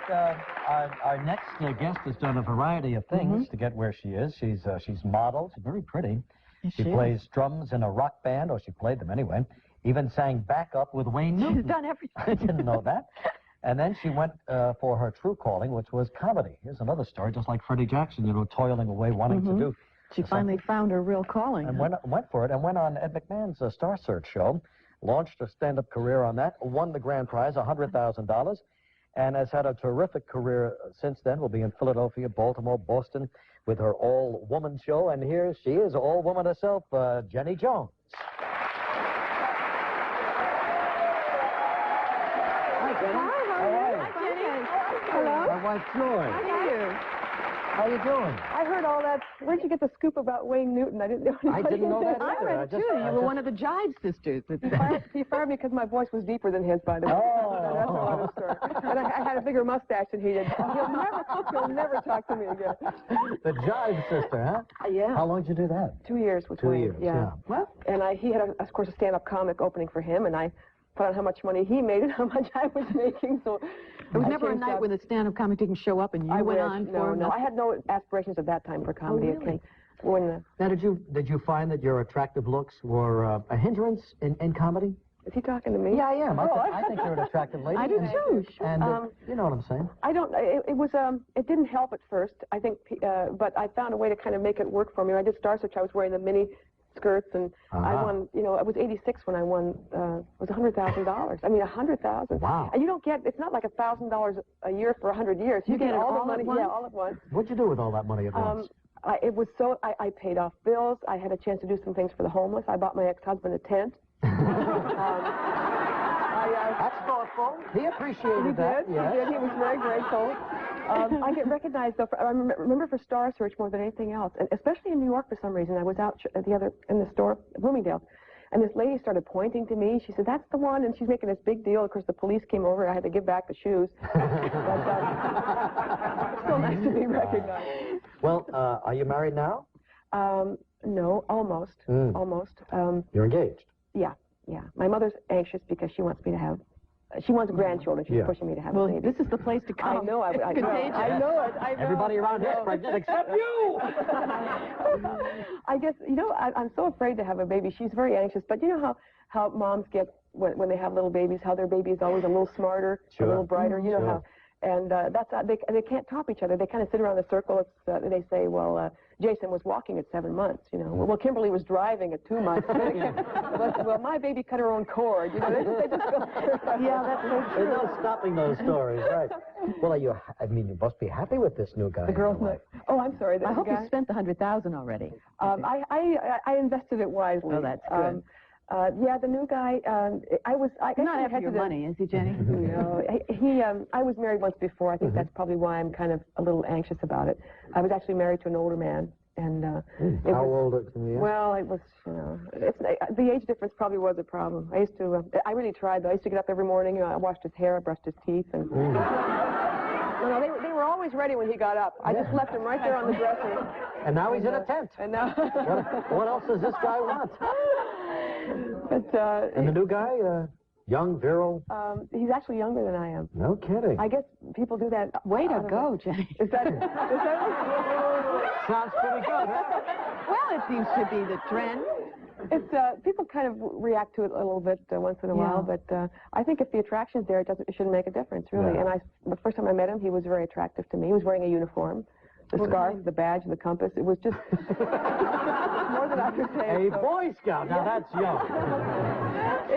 our next guest has done a variety of things to get where she is. She's modeled. She's very pretty. She plays drums in a rock band, or she played them anyway. Even sang backup with Wayne Newton. She's done everything. I didn't know that. And then she went for her true calling, which was comedy. Here's another story, just like Freddie Jackson, you know, toiling away, wanting to do. She finally found her real calling. And went for it, and went on Ed McMahon's Star Search show, launched a stand-up career on that, won the grand prize, $100,000, and has had a terrific career since then. Will be in Philadelphia, Baltimore, Boston, with her all-woman show. And here she is, all-woman herself, Jenny Jones. Hi, Jenny. Hi, how are you? Hi, Jenny. Hello. My wife, Joy. How are you? How you doing? I heard all that. Where'd you get the scoop about Wayne Newton? I didn't know anybody. I didn't know that I either. read it, too. You were one of the Jive sisters. He fired me because my voice was deeper than his, by the way. Oh. That's another story. And I had a bigger mustache than he did. He'll never talk to me again. The Jive sister, huh? Yeah. How long did you do that? 2 years with 2 Wayne. years, Yeah. Well, And he had, of course, a stand-up comic opening for him, and I put on how much money he made and how much I was making. So there was never a night when the stand-up comic didn't show up and you went on for No, I had no aspirations at that time for comedy. Oh, really? Now, did you find that your attractive looks were a hindrance in comedy? Is he talking to me? Yeah, I am. I think you're an attractive lady. I do too. And you know what I'm saying? I don't. It didn't help at first. I think, but I found a way to kind of make it work for me. When I did Star Search, I was wearing the mini skirts, and I won. You know, I was 86 when I won. It was $100,000. I mean, $100,000. Wow. And you don't get. It's not like $1,000 a year for 100 years. You get all it the all money. at once? Yeah, all at once. What'd you do with all that money at once? It was so. I paid off bills. I had a chance to do some things for the homeless. I bought my ex-husband a tent. That's thoughtful. He appreciated that. Yes. He did. He was very grateful. I get recognized, though. I remember for Star Search more than anything else, and especially in New York for some reason. I was out in the store, Bloomingdale's, and this lady started pointing to me. She said, "That's the one," and she's making this big deal. Of course, the police came over. I had to give back the shoes. But, it's still nice to be recognized. Well, are you married now? No, almost. Almost. You're engaged. Yeah. My mother's anxious because she wants me to have. She wants grandchildren. She's pushing me to have a baby. This is the place to come. I know. I know. I know it. I know. Everybody around here is pregnant except you. I guess, you know, I'm so afraid to have a baby. She's very anxious. But you know how moms get when they have little babies, how their baby is always a little smarter, a little brighter. You know how. And that's they can't top each other. They kind of sit around the circle. They say, well, Jason was walking at 7 months. You know, well, Kimberly was driving at 2 months. Well, my baby cut her own cord. You know, they just go. Yeah, that's so true. There's no stopping those stories, right? Well, you must be happy with this new guy. The girl's not. Oh, I'm sorry. I hope you spent the $100,000 already. I invested it wisely. Oh, that's good. Yeah, the new guy. Not after your money, is he, Jenny? No, I was married once before. I think that's probably why I'm kind of a little anxious about it. I was actually married to an older man, and how old is he? Well, it was, you know, the age difference probably was a problem. I used to. I really tried though. I used to get up every morning. You know, I washed his hair, I brushed his teeth, and. No, they were always ready when he got up. I just left him right there on the dresser. And now he's in a tent. And now. What else does this guy want? But, and the new guy, young, virile? He's actually younger than I am. No kidding. I guess people do that. Way to go, Jenny. Is that Sounds pretty good, huh? Well, it seems to be the trend. It's people kind of react to it a little bit once in a while, but I think if the attraction's there, it shouldn't make a difference, really. Yeah. And the first time I met him, he was very attractive to me. He was wearing a uniform, the scarf, the badge, the compass. It was just more than I could say. A Boy Scout. Now that's young.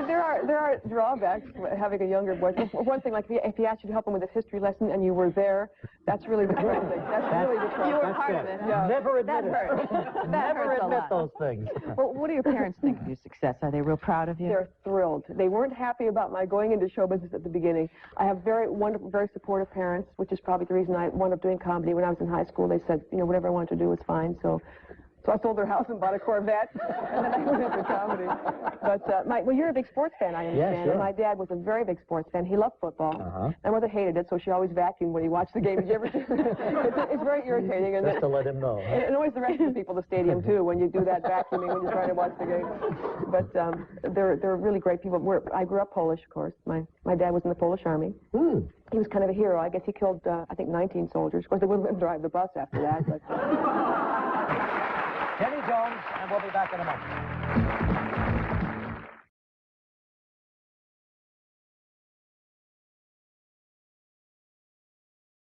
There are drawbacks to having a younger boy. One thing, like if he asked you to help him with his history lesson and you were there, that's really the troubling thing. That's really the troubling. You were part of it. Yeah. Never admit it. Never hurts a admit lot. those things. Well, what do your parents think of your success? Are they real proud of you? They're thrilled. They weren't happy about my going into show business at the beginning. I have very wonderful, very supportive parents, which is probably the reason I wound up doing comedy. When I was in high school, they said, you know, whatever I wanted to do was fine. So So I sold their house and bought a Corvette, and then I went into comedy. But, well, you're a big sports fan, I understand. Yeah, sure. And my dad was a very big sports fan. He loved football. My mother hated it, so she always vacuumed when he watched the game. Did you ever do it's very irritating. And Just to let him know. And it annoys the rest of the people at the stadium, too, when you do that vacuuming when you're trying to watch the game. But they're really great people. I grew up Polish, of course. My dad was in the Polish Army. He was kind of a hero. I guess he killed, I think, 19 soldiers. Of course, they wouldn't let him drive the bus after that. But, Kenny Jones, and we'll be back in a moment.